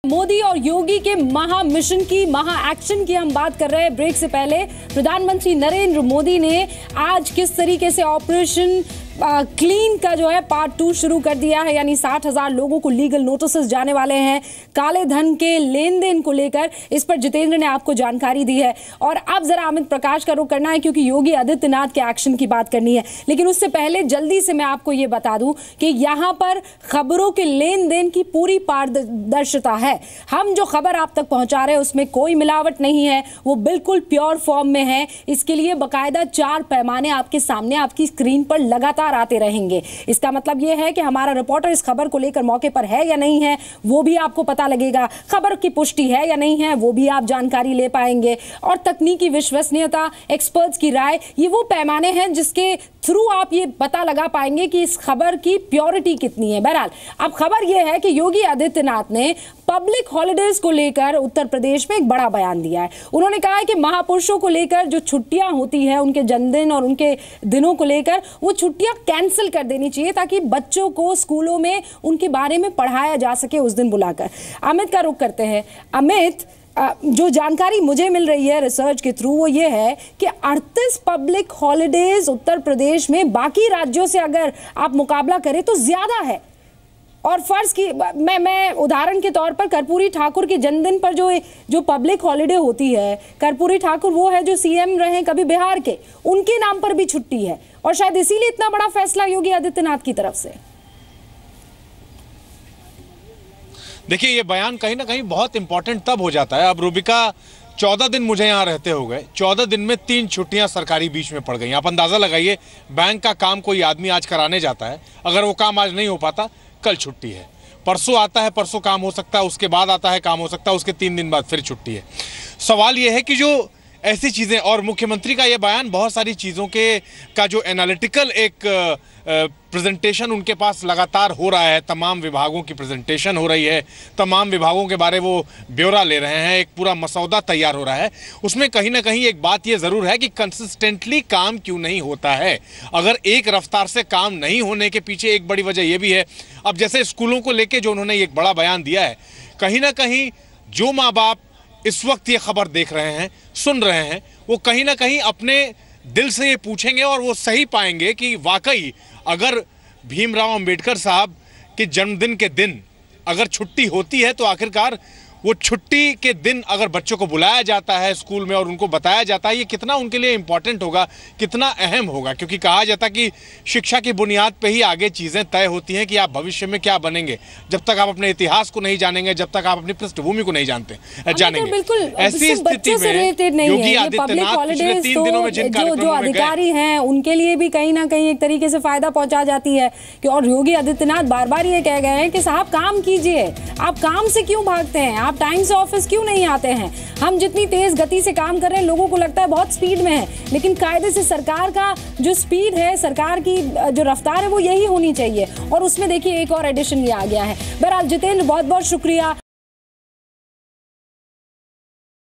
मोदी और योगी के महा मिशन की, महा एक्शन की हम बात कर रहे हैं। ब्रेक से पहले प्रधानमंत्री नरेंद्र मोदी ने आज किस तरीके से ऑपरेशन क्लीन का जो है पार्ट 2 शुरू कर दिया है, यानी 60,000 लोगों को लीगल नोटिसेस जाने वाले हैं काले धन के लेन देन को लेकर। इस पर जितेंद्र ने आपको जानकारी दी है। और अब जरा अमित प्रकाश का रुख करना है क्योंकि योगी आदित्यनाथ के एक्शन की बात करनी है। लेकिन उससे पहले जल्दी से मैं आपको यह बता दूं कि यहां पर खबरों के लेन देन की पूरी पारदर्शिता है। हम जो खबर आप तक पहुंचा रहे हैं उसमें कोई मिलावट नहीं है, वो बिल्कुल प्योर फॉर्म में है। इसके लिए बाकायदा 4 पैमाने आपके सामने आपकी स्क्रीन पर लगातार आते रहेंगे। इसका मतलब यह है कि हमारा रिपोर्टर इस खबर को लेकर मौके पर है या नहीं है वो भी आपको पता लगेगा, खबर की पुष्टि है या नहीं है वो भी आप जानकारी ले पाएंगे। और तकनीकी विश्वसनीयता, एक्सपर्ट्स की राय, ये वो पैमाने हैं जिसके थ्रू आप ये पता लगा पाएंगे कि इस खबर की प्योरिटी कितनी है। बहरहाल अब खबर यह है कि योगी आदित्यनाथ ने पब्लिक हॉलिडेज को लेकर उत्तर प्रदेश में एक बड़ा बयान दिया है। उन्होंने कहा है कि महापुरुषों को लेकर जो छुट्टियां होती है, उनके जन्मदिन और उनके दिनों को लेकर वो छुट्टियां कैंसिल कर देनी चाहिए ताकि बच्चों को स्कूलों में उनके बारे में पढ़ाया जा सके उस दिन बुलाकर। अमित का रुख करते हैं। अमित, जो जानकारी मुझे मिल रही है रिसर्च के थ्रू वो ये है कि 38 पब्लिक हॉलिडेज उत्तर प्रदेश में बाकी राज्यों से अगर आप मुकाबला करें तो ज्यादा है। और फर्ज की मैं उदाहरण के तौर पर कर्पूरी ठाकुर के जन्मदिन पर जो पब्लिक हॉलिडे होती है, कर्पूरी ठाकुर वो है जो सीएम रहे कभी बिहार के, उनके नाम पर भी छुट्टी है। और शायद इसीलिए इतना बड़ा फैसला योगी आदित्यनाथ की तरफ से। देखिए, ये बयान कहीं ना कहीं बहुत इंपॉर्टेंट तब हो जाता है। अब रूबिका 14 दिन मुझे यहाँ रहते हो गए, 14 दिन में 3 छुट्टियां सरकारी बीच में पड़ गई। आप अंदाजा लगाइए, बैंक का काम कोई आदमी आज कराने जाता है, अगर वो काम आज नहीं हो पाता कल छुट्टी है, परसों आता है, परसों काम हो सकता है, उसके बाद आता है काम हो सकता है, उसके 3 दिन बाद फिर छुट्टी है। सवाल ये है कि जो ऐसी चीज़ें, और मुख्यमंत्री का ये बयान बहुत सारी चीज़ों का जो एनालिटिकल एक प्रेजेंटेशन उनके पास लगातार हो रहा है, तमाम विभागों की प्रेजेंटेशन हो रही है, तमाम विभागों के बारे वो ब्यौरा ले रहे हैं, एक पूरा मसौदा तैयार हो रहा है। उसमें कहीं ना कहीं एक बात ये ज़रूर है कि कंसिस्टेंटली काम क्यों नहीं होता है। अगर एक रफ्तार से काम नहीं होने के पीछे एक बड़ी वजह ये भी है, अब जैसे स्कूलों को लेकर जो उन्होंने एक बड़ा बयान दिया है, कहीं ना कहीं जो माँ बाप इस वक्त ये खबर देख रहे हैं, सुन रहे हैं, वो कहीं ना कहीं अपने दिल से ये पूछेंगे और वो सही पाएंगे कि वाकई अगर भीमराव अंबेडकर साहब के जन्मदिन के दिन अगर छुट्टी होती है तो आखिरकार वो छुट्टी के दिन अगर बच्चों को बुलाया जाता है स्कूल में और उनको बताया जाता है, ये कितना उनके लिए इंपॉर्टेंट होगा, कितना अहम होगा। क्योंकि कहा जाता है कि शिक्षा की बुनियाद पे ही आगे चीज़ें तय होती हैं कि आप भविष्य में क्या बनेंगे। जब तक आप अपने इतिहास को नहीं जानेंगे, जब तक आप अपनी पृष्ठभूमि को नहीं जानेंगे। ऐसी स्थिति में योगी आदित्यनाथ पिछले 3 दिनों में जिन जो अधिकारी हैं उनके लिए भी कहीं ना कहीं एक तरीके से फायदा पहुंचा जाती है कि, और योगी आदित्यनाथ बार बार ये कह गए हैं कि साहब काम कीजिए, आप काम से क्यों भागते हैं, आप टाइम से ऑफिस क्यों नहीं आते हैं। हम जितनी तेज गति से काम कर रहे हैं लोगों को लगता है बहुत स्पीड में है, लेकिन कायदे से सरकार का जो स्पीड है, सरकार की जो रफ्तार है वो यही होनी चाहिए। और उसमें देखिए एक और एडिशन ये आ गया है। बहरहाल जितेंद्र, बहुत बहुत शुक्रिया।